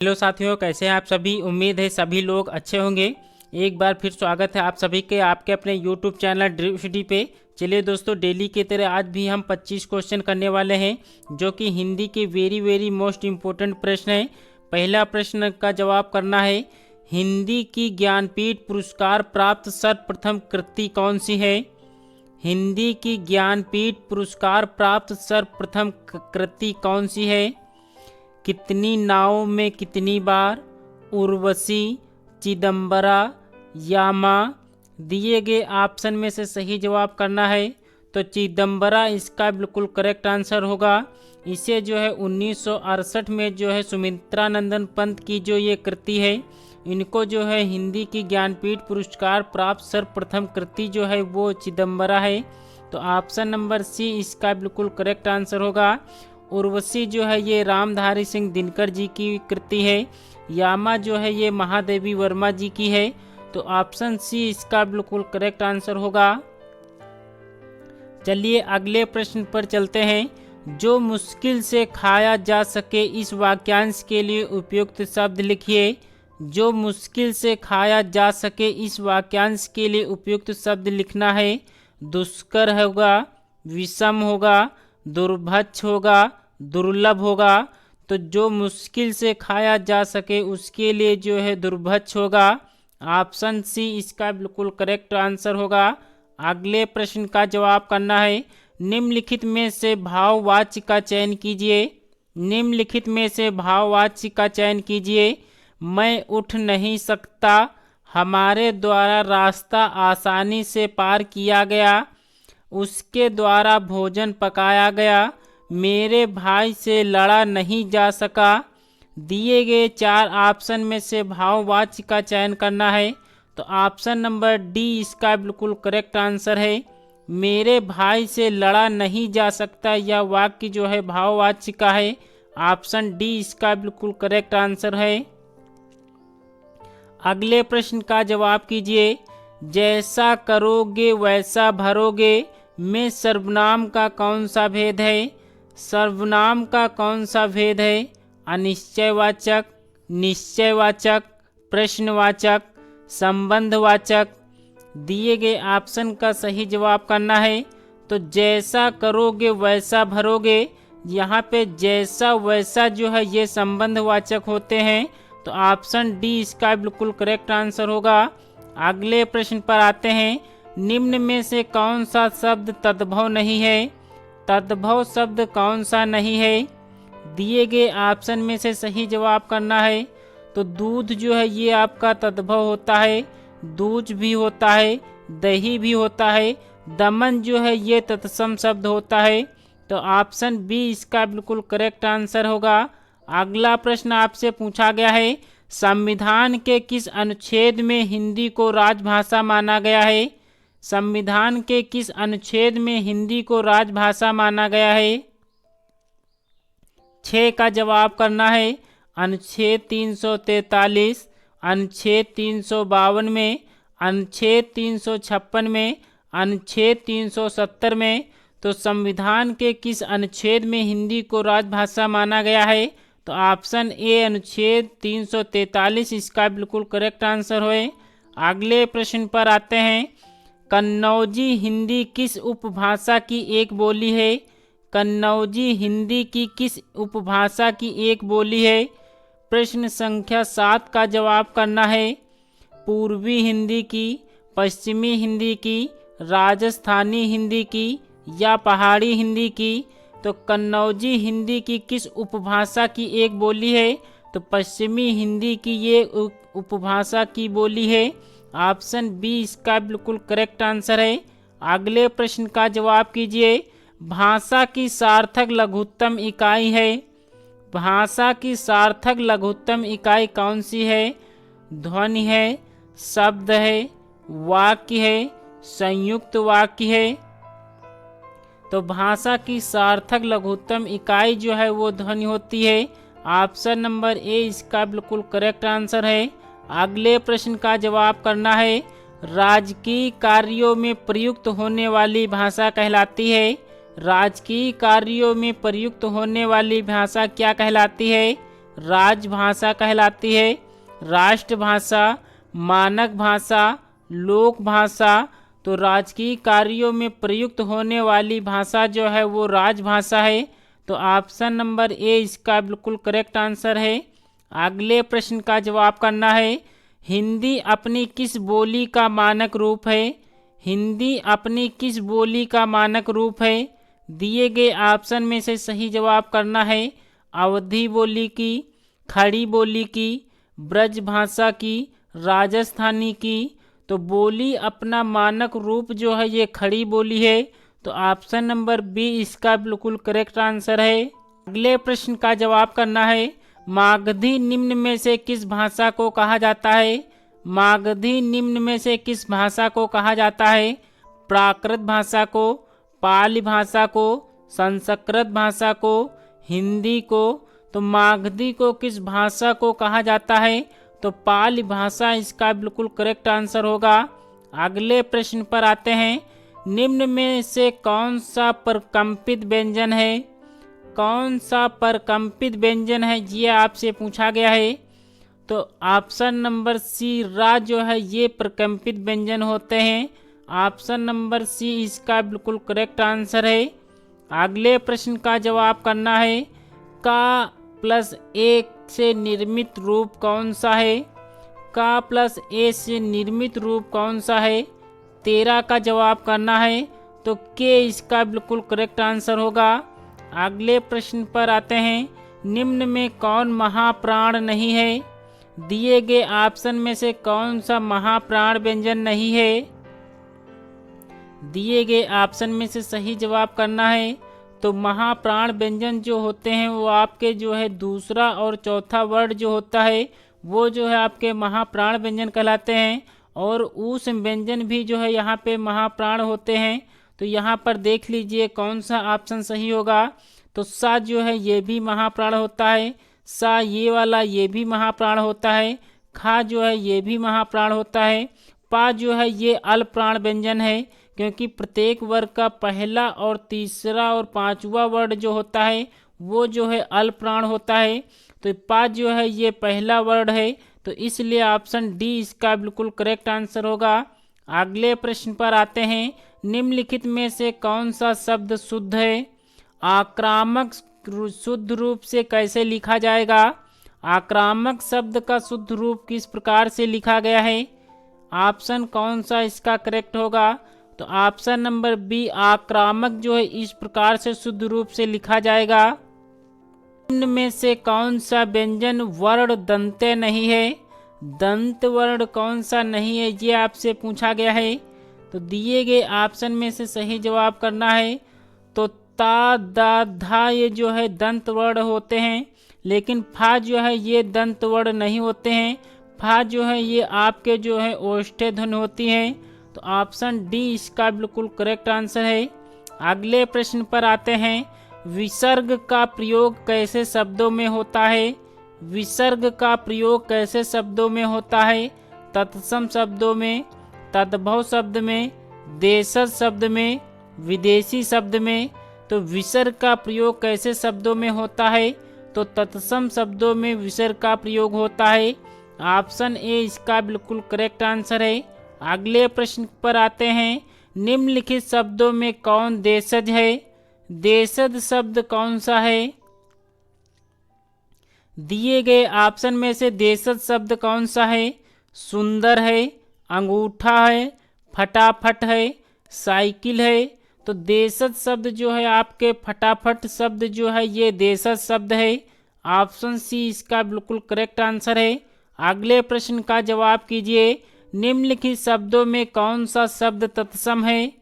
Hello साथियों, कैसे हैं आप सभी। उम्मीद है सभी लोग अच्छे होंगे। एक बार फिर स्वागत है आप सभी के आपके अपने यूट्यूब चैनल ड्रीम सिटी पे। चलिए दोस्तों, डेली की तरह आज भी हम 25 क्वेश्चन करने वाले हैं, जो कि हिंदी के वेरी मोस्ट इम्पोर्टेंट प्रश्न है। पहला प्रश्न का जवाब करना है, हिंदी की ज्ञानपीठ पुरस्कार प्राप्त सर्वप्रथम कृति कौन सी है। हिंदी की ज्ञानपीठ पुरस्कार प्राप्त सर्वप्रथम कृति कौन सी है। कितनी नाव में कितनी बार, उर्वशी, चिदम्बरा, यामा। दिए गए ऑप्शन में से सही जवाब करना है। तो चिदम्बरा इसका बिल्कुल करेक्ट आंसर होगा। इसे जो है 1968 में जो है सुमित्रा नंदन पंत की जो ये कृति है, इनको जो है हिंदी की ज्ञानपीठ पुरस्कार प्राप्त सर्वप्रथम कृति जो है वो चिदम्बरा है। तो ऑप्शन नंबर सी इसका बिल्कुल करेक्ट आंसर होगा। उर्वशी जो है ये रामधारी सिंह दिनकर जी की कृति है। यामा जो है ये महादेवी वर्मा जी की है। तो ऑप्शन सी इसका बिल्कुल करेक्ट आंसर होगा। चलिए अगले प्रश्न पर चलते हैं। जो मुश्किल से खाया जा सके इस वाक्यांश के लिए उपयुक्त शब्द लिखिए। जो मुश्किल से खाया जा सके इस वाक्यांश के लिए उपयुक्त शब्द लिखना है। दुष्कर होगा, विषम होगा, दुर्भक्ष होगा, दुर्लभ होगा। तो जो मुश्किल से खाया जा सके उसके लिए जो है दुर्भक्ष होगा। ऑप्शन सी इसका बिल्कुल करेक्ट आंसर होगा। अगले प्रश्न का जवाब करना है, निम्नलिखित में से भाववाच्य का चयन कीजिए। निम्नलिखित में से भाववाच्य का चयन कीजिए। मैं उठ नहीं सकता, हमारे द्वारा रास्ता आसानी से पार किया गया, उसके द्वारा भोजन पकाया गया, मेरे भाई से लड़ा नहीं जा सका। दिए गए 4 ऑप्शन में से भाववाच्य का चयन करना है। तो ऑप्शन नंबर डी इसका बिल्कुल करेक्ट आंसर है। मेरे भाई से लड़ा नहीं जा सकता यह वाक्य जो है भाववाच्य का है। ऑप्शन डी इसका बिल्कुल करेक्ट आंसर है। अगले प्रश्न का जवाब कीजिए। जैसा करोगे वैसा भरोगे में सर्वनाम का कौन सा भेद है। सर्वनाम का कौन सा भेद है। अनिश्चयवाचक, निश्चयवाचक, प्रश्नवाचक, संबंधवाचक। दिए गए ऑप्शन का सही जवाब करना है। तो जैसा करोगे वैसा भरोगे, यहाँ पे जैसा वैसा जो है ये संबंधवाचक होते हैं। तो ऑप्शन डी इसका बिल्कुल करेक्ट आंसर होगा। अगले प्रश्न पर आते हैं। निम्न में से कौन सा शब्द तद्भव नहीं है। तद्भव शब्द कौन सा नहीं है। दिए गए ऑप्शन में से सही जवाब करना है। तो दूध जो है ये आपका तद्भव होता है, दूज भी होता है, दही भी होता है। दमन जो है ये तत्सम शब्द होता है। तो ऑप्शन बी इसका बिल्कुल करेक्ट आंसर होगा। अगला प्रश्न आपसे पूछा गया है, संविधान के किस अनुच्छेद में हिंदी को राजभाषा माना गया है। संविधान के किस अनुच्छेद में हिंदी को राजभाषा माना गया है। 6 का जवाब करना है। अनुच्छेद 343, अनुच्छेद 352 में, अनुच्छेद 356 में, अनुच्छेद 370 में। तो संविधान के किस अनुच्छेद में हिंदी को राजभाषा माना गया है। तो ऑप्शन ए अनुच्छेद 343 इसका बिल्कुल करेक्ट आंसर है। अगले प्रश्न पर आते हैं। कन्नौजी हिंदी किस उपभाषा की एक बोली है। कन्नौजी हिंदी की किस उपभाषा की एक बोली है। प्रश्न संख्या 7 का जवाब करना है। पूर्वी हिंदी की, पश्चिमी हिंदी की, राजस्थानी हिंदी की या पहाड़ी हिंदी की। तो कन्नौजी हिंदी की किस उपभाषा की एक बोली है। तो पश्चिमी हिंदी की ये उपभाषा की बोली है। ऑप्शन बी इसका बिल्कुल करेक्ट आंसर है। अगले प्रश्न का जवाब कीजिए। भाषा की सार्थक लघुत्तम इकाई है। भाषा की सार्थक लघुत्तम इकाई कौन सी है। ध्वनि है, शब्द है, वाक्य है, संयुक्त वाक्य है। तो भाषा की सार्थक लघुत्तम इकाई जो है वो ध्वनि होती है। ऑप्शन नंबर ए इसका बिल्कुल करेक्ट आंसर है। अगले प्रश्न का जवाब करना है। राजकीय कार्यों में प्रयुक्त होने वाली भाषा कहलाती है। राजकीय कार्यों में प्रयुक्त होने वाली भाषा क्या कहलाती है। राजभाषा कहलाती है? राष्ट्रभाषा, मानक भाषा, लोक भाषा। तो राजकीय कार्यों में प्रयुक्त होने वाली भाषा जो है वो राजभाषा है। तो ऑप्शन नंबर ए इसका बिल्कुल करेक्ट आंसर है। अगले प्रश्न का जवाब करना है, हिंदी अपनी किस बोली का मानक रूप है? हिंदी अपनी किस बोली का मानक रूप है? दिए गए ऑप्शन में से सही जवाब करना है। अवधी बोली की, खड़ी बोली की, ब्रज भाषा की, राजस्थानी की। तो बोली अपना मानक रूप जो है ये खड़ी बोली है। तो ऑप्शन नंबर बी इसका बिल्कुल करेक्ट आंसर है। अगले प्रश्न का जवाब करना है, मागधी निम्न में से किस भाषा को कहा जाता है? मागधी निम्न में से किस भाषा को कहा जाता है? प्राकृत भाषा को, पाली भाषा को, संस्कृत भाषा को, हिंदी को। तो मागधी को किस भाषा को कहा जाता है? तो पाली भाषा इसका बिल्कुल करेक्ट आंसर होगा। अगले प्रश्न पर आते हैं, निम्न में से कौन सा प्रकंपित व्यंजन है? कौन सा प्रकंपित व्यंजन है ये आपसे पूछा गया है। तो ऑप्शन नंबर सी रा जो है ये प्रकंपित व्यंजन होते हैं। ऑप्शन नंबर सी इसका बिल्कुल करेक्ट आंसर है। अगले प्रश्न का जवाब करना है, का प्लस ए से निर्मित रूप कौन सा है? का प्लस ए से निर्मित रूप कौन सा है? 13 का जवाब करना है। तो के इसका बिल्कुल करेक्ट आंसर होगा। अगले प्रश्न पर आते हैं, निम्न में कौन महाप्राण नहीं है? दिए गए ऑप्शन में से कौन सा महाप्राण व्यंजन नहीं है? दिए गए ऑप्शन में से सही जवाब करना है। तो महाप्राण व्यंजन जो होते हैं वो आपके जो है दूसरा और चौथा वर्ड जो होता है वो जो है आपके महाप्राण व्यंजन कहलाते हैं। और उस व्यंजन भी जो है यहाँ पे महाप्राण होते हैं। तो यहाँ पर देख लीजिए कौन सा ऑप्शन सही होगा। तो सा जो है ये भी महाप्राण होता है, सा ये वाला ये भी महाप्राण होता है, खा जो है ये भी महाप्राण होता है, पा जो है ये अल्पप्राण व्यंजन है क्योंकि प्रत्येक वर्ग का पहला और तीसरा और पांचवा वर्ड जो होता है वो जो है अल्पप्राण होता है। तो पा जो है ये पहला वर्ड है, तो इसलिए ऑप्शन डी इसका बिल्कुल करेक्ट आंसर होगा। अगले प्रश्न पर आते हैं, निम्नलिखित में से कौन सा शब्द शुद्ध है? आक्रामक शुद्ध रूप से कैसे लिखा जाएगा? आक्रामक शब्द का शुद्ध रूप किस प्रकार से लिखा गया है? ऑप्शन कौन सा इसका करेक्ट होगा? तो ऑप्शन नंबर बी आक्रामक जो है इस प्रकार से शुद्ध रूप से लिखा जाएगा। निम्न में से कौन सा व्यंजन वर्ण दंते नहीं है? दंत वर्ण कौन सा नहीं है ये आपसे पूछा गया है। तो दिए गए ऑप्शन में से सही जवाब करना है। तो ता दा धा ये जो है दंत वर्ण होते हैं, लेकिन फा जो है ये दंत वर्ण नहीं होते हैं। फा जो है ये आपके जो है ओष्ठ्य ध्वनि होती हैं। तो ऑप्शन डी इसका बिल्कुल करेक्ट आंसर है। अगले प्रश्न पर आते हैं, विसर्ग का प्रयोग कैसे शब्दों में होता है? विसर्ग का प्रयोग कैसे शब्दों में होता है? तत्सम शब्दों में, तद्भव शब्द में, देशज शब्द में, विदेशी शब्द में। तो विसर्ग का प्रयोग कैसे शब्दों में होता है? तो तत्सम शब्दों में विसर्ग का प्रयोग होता है। ऑप्शन ए इसका बिल्कुल करेक्ट आंसर है। अगले प्रश्न पर आते हैं, निम्नलिखित शब्दों में कौन देशज है? देशज शब्द कौन सा है? दिए गए ऑप्शन में से देशज शब्द कौन सा है? सुंदर है, अंगूठा है, फटाफट है, साइकिल है। तो देशज शब्द जो है आपके फटाफट शब्द जो है ये देशज शब्द है। ऑप्शन सी इसका बिल्कुल करेक्ट आंसर है। अगले प्रश्न का जवाब कीजिए, निम्नलिखित शब्दों में कौन सा शब्द तत्सम है?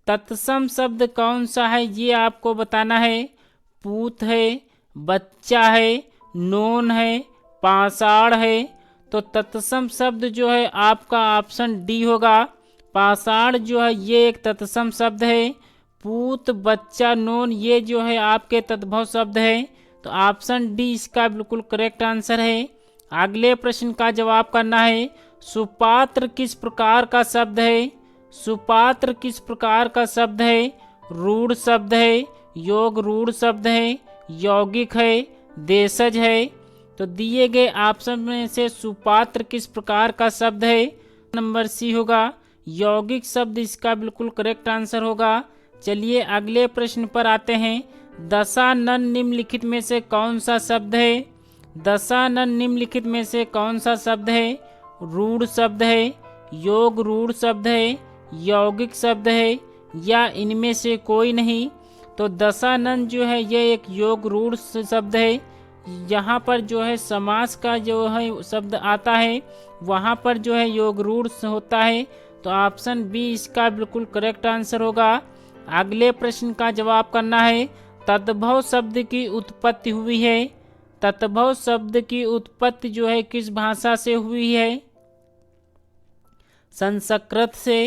तत्सम शब्द कौन सा है ये आपको बताना है। पूत है, बच्चा है, नोन है, पाषाण है। तो तत्सम शब्द जो है आपका ऑप्शन डी होगा। पाषाण जो है ये एक तत्सम शब्द है। पूत, बच्चा, नोन ये जो है आपके तद्भव शब्द है। तो ऑप्शन डी इसका बिल्कुल करेक्ट आंसर है। अगले प्रश्न का जवाब करना है, सुपात्र किस प्रकार का शब्द है? सुपात्र किस प्रकार का शब्द है? रूढ़ शब्द है, योग रूढ़ शब्द है, यौगिक है, देशज है। तो दिए गए ऑप्शन में से सुपात्र किस प्रकार का शब्द है? नंबर सी होगा यौगिक शब्द इसका बिल्कुल करेक्ट आंसर होगा। चलिए अगले प्रश्न पर आते हैं। दशानन निम्नलिखित में से कौन सा शब्द है? दशानन निम्नलिखित में से कौन सा शब्द है? रूढ़ शब्द है, योग रूढ़ शब्द है, यौगिक शब्द है या इनमें से कोई नहीं? तो दशानन जो है ये एक योग रूढ़ शब्द है। यहाँ पर जो है समास का जो है शब्द आता है वहाँ पर जो है योग रूढ़ होता है। तो ऑप्शन बी इसका बिल्कुल करेक्ट आंसर होगा। अगले प्रश्न का जवाब करना है। तद्भव शब्द की उत्पत्ति हुई है। तद्भव शब्द की उत्पत्ति जो है किस भाषा से हुई है? संस्कृत से,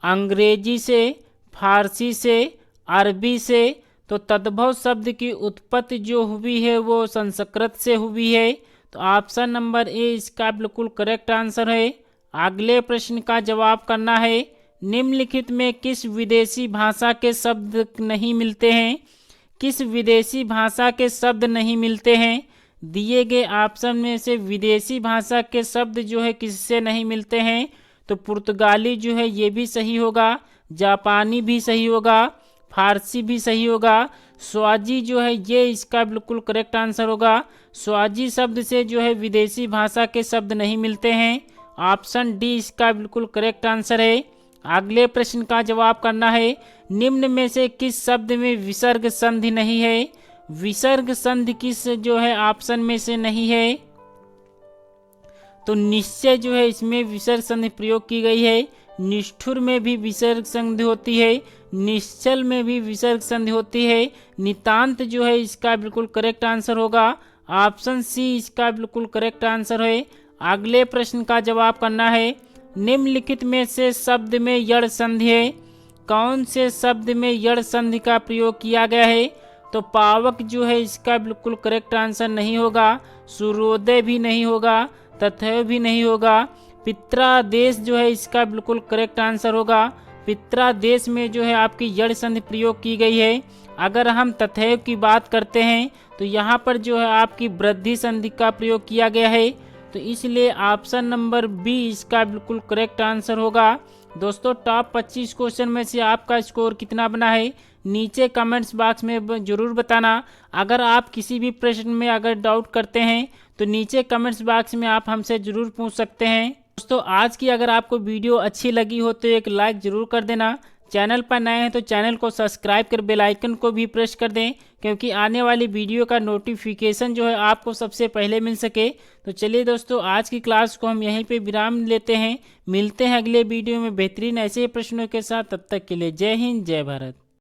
अंग्रेजी से, फारसी से, अरबी से। तो तद्भव शब्द की उत्पत्ति जो हुई है वो संस्कृत से हुई है। तो ऑप्शन नंबर ए इसका बिल्कुल करेक्ट आंसर है। अगले प्रश्न का जवाब करना है। निम्नलिखित में किस विदेशी भाषा के शब्द नहीं मिलते हैं? किस विदेशी भाषा के शब्द नहीं मिलते हैं? दिए गए ऑप्शन में से विदेशी भाषा के शब्द जो है किससे नहीं मिलते हैं? तो पुर्तगाली जो है ये भी सही होगा, जापानी भी सही होगा, फारसी भी सही होगा, स्वाजी जो है ये इसका बिल्कुल करेक्ट आंसर होगा। स्वाजी शब्द से जो है विदेशी भाषा के शब्द नहीं मिलते हैं। ऑप्शन डी इसका बिल्कुल करेक्ट आंसर है। अगले प्रश्न का जवाब करना है। निम्न में से किस शब्द में विसर्ग संधि नहीं है? विसर्ग संधि किस जो है ऑप्शन में से नहीं है? तो निश्चय जो है इसमें विसर्ग संधि प्रयोग की गई है। निष्ठुर में भी विसर्ग संधि होती है, निश्चल में भी विसर्ग संधि होती है। नितांत जो है इसका बिल्कुल करेक्ट आंसर होगा। ऑप्शन सी इसका बिल्कुल करेक्ट आंसर है। अगले प्रश्न का जवाब करना है। निम्नलिखित में से शब्द में यड़ संधि है। कौन से शब्द में यड़ संधि का प्रयोग किया गया है? तो पावक जो है इसका बिल्कुल करेक्ट आंसर नहीं होगा, सूर्योदय भी नहीं होगा, तथैव भी नहीं होगा। पित्रादेश जो है इसका बिल्कुल करेक्ट आंसर होगा। पित्रादेश में जो है आपकी यड़ संधि प्रयोग की गई है। अगर हम तथैव की बात करते हैं तो यहाँ पर जो है आपकी वृद्धि संधि का प्रयोग किया गया है। तो इसलिए ऑप्शन नंबर बी इसका बिल्कुल करेक्ट आंसर होगा। दोस्तों टॉप 25 क्वेश्चन में से आपका स्कोर कितना बना है नीचे कमेंट्स बॉक्स में जरूर बताना। अगर आप किसी भी प्रश्न में अगर डाउट करते हैं तो नीचे कमेंट्स बॉक्स में आप हमसे जरूर पूछ सकते हैं। दोस्तों आज की अगर आपको वीडियो अच्छी लगी हो तो एक लाइक जरूर कर देना। चैनल पर नए हैं तो चैनल को सब्सक्राइब कर बेल आइकन को भी प्रेस कर दें क्योंकि आने वाली वीडियो का नोटिफिकेशन जो है आपको सबसे पहले मिल सके। तो चलिए दोस्तों आज की क्लास को हम यहीं पे विराम लेते हैं। मिलते हैं अगले वीडियो में बेहतरीन ऐसे प्रश्नों के साथ। तब तक के लिए जय हिंद, जय भारत।